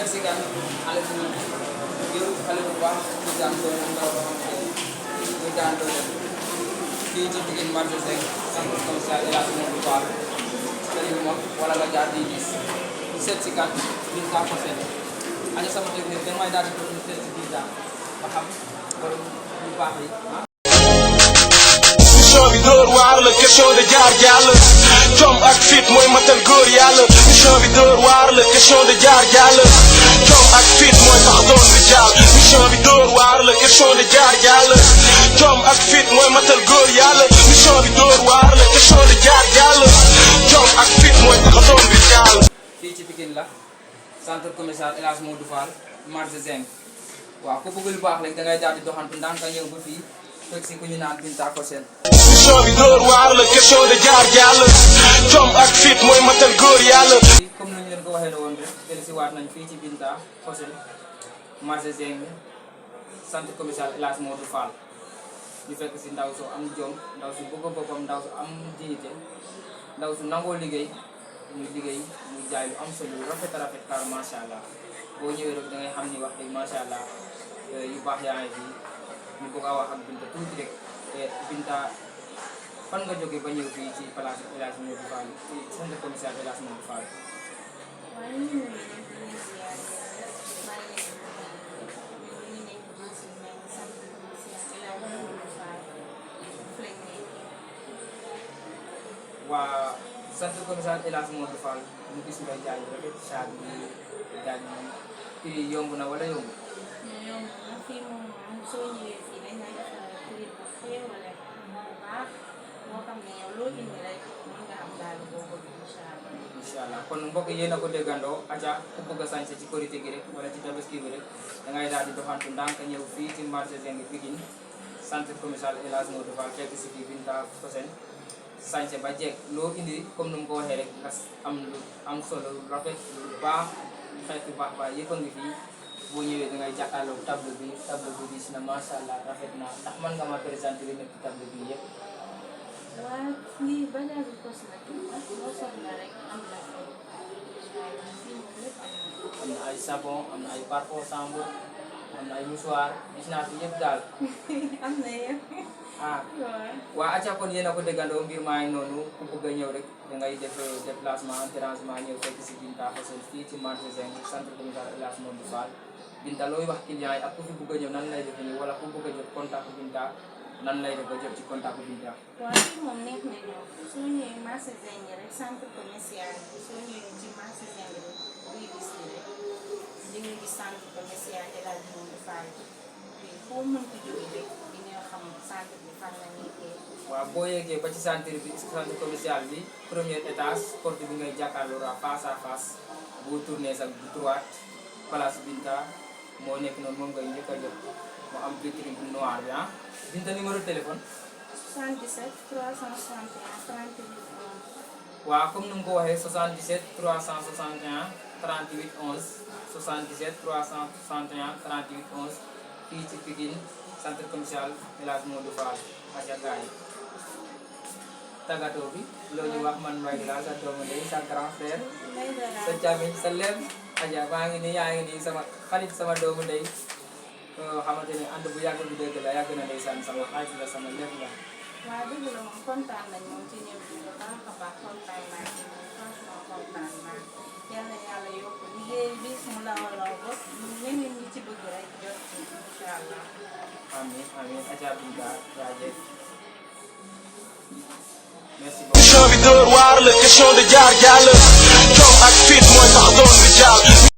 seet si gan xale bu yow xale bu baax ñu daan doon ndaw boo xam ne ñu daan doon fii ci Pikine marché Zinc centre commercial El Hadj Modou Fall tali bu mag wala nga jaar di gis seet si gan bi kaa ko seet ani sama technique da may daal di doon seet si biir daal ba xam borom bu baax yi mission bi dóor waar la question de jaar jàll jom ak fit mooy matal góor yàlla mission bi dóor waar la question de jaar jàll jom ak fit mooy tax doon di jàll mission bi dóor waar la question de jaar jàll jom ak fit mooy matal góor yàlla mission bi dóor waar la question de jaar jàll jom ak fit mooy tax doon di jàll. fii ci Pikine la centre commercial El Hadj Modou Fall marché Zinc waaw ku bëgg lu baax rek da ngay daal di doxantu ndànk a ñëw ba fii fekk si ku ñu naan Binta Kossène. mission bi dóor waar la question de jaar jàll jom ak fit mooy matal góor yàlla. comme ni ñu leen ko waxee woon rek dellusi waat nañ fii ci Binta Kossène marché Zinc centre commercial El Hadj Modou Fall ñu fekk si ndaw su am jom ndaw su bëgg boppam ndaw su am dignité ndaw su nangoo liggéey muy liggéey muy jaay lu am solo lu rafet a rafet car macha allah boo ñëwee rek da ngay xam ni wax dëgg macha allah yu baax yaa ngi fi ñu bëgg a wax ak Binta tuuti rek Binta fan nga jógee ba ñëw fii ci place El Hadj Modou Fall ci centre commercial El Hadj Modou Fall. waa centre commercial El Hadj Modou Fall ñu gis nga jaay bu rafet saag bi jaay bi prix yomb na wala yomb. yomb na fii moom soo ñëwee fii dañ lay defal prix bu xéewale bu baax moo xam ne yow loo indi rek mën nga am daal boo bëgg incha allah. incha allah kon mbokk yéen a ko déggandoo aca ku bëgg a sañse ci korité gi rek wala ci tabaski bi rek da ngay daal di doxantu ndànk ñëw fii ci marché Zinc Pikine centre commercial El Hadj Modou Fall fekk si fii Binta Kossène sañse ba jeeg loo indi comme nu mu ko waxee rek nga am lu am solo lu rafet lu baax xeetu baax baax yëpp a ngi fii boo ñëwee da ngay jàkkaarloo tableau bi gis na macha allah rafet na ndax mën nga ma présenté li nekk ci tableau bi yëpp. waaw lii bagage bu cosmétique la loo soxla rek am na fi waaye fii moom lépp am na. am na ay savon am na ay parfum chambre am na ay mouchoir gis naa fi yëpp daal. am na yëpp. ah waa acca kon yéen a ko déggandoo mbir maa ngi noonu ku bëgg a ñëw rek da ngay def déplacement dérangement ñëw fekk si Binta Kossène fii ci marché Zinc centre commercial El Hadj Modou Fall Binta looy wax client yi ak ku fi bëgg a ñëw nan lay def nii wala ku bëgg a jot contact Binta nan lay def ba jot ci contact Binta. waaw fii moom neex na ñëw soo ñëwee marché Zinc rek centre commercial bi soo ñëwee ci marché Zinc rek buy gis nii rek di nga gis centre commercial El Hadj Modou Fall fii foo mënti jógee rek di nga xam centre bi fan la nekkee. waaw boo yeggee ba ci centre commercial bi premier étage porte bi ngay jàkkaarloo ra face à face boo tourné sa droite place Binta moo nekk noonu moom ngay njëkk a jot mu am vitrine bu noir bi ah Binta numéro téléphone. 77 361 38 11. waaw comme ni mu ko waxee 77 361 38 11 77 361 38 11 fii ci Pikine centre commercial El Hadj Modou Fall aca gaay tàggatoo bi loo ñu wax man Mbaye la sa doomu ndey sa grand frère sa càmmiñ sa lépp aja maa ngi nii yaa ngi nii sama xarit sama doomu ndey xamante ne ànd bu yàgg bi dëgg la yàgg na ndeysaan sama xarit la sama lépp la. waaw dëgg la moom kontaan nañ moom ci ñëw bi bu baax a baax kontaan naa ci moom franchement kontaan naa yal na yàlla yokk liggéey bi mu law ba ñeneen ñi ci bëgg rek jot ci incha allah. amiin amiin aja Binta jaajëf merci beaucoup. mission bi dóor waar la question de jaar jàll jom ak fit mooy tax doon di jàll.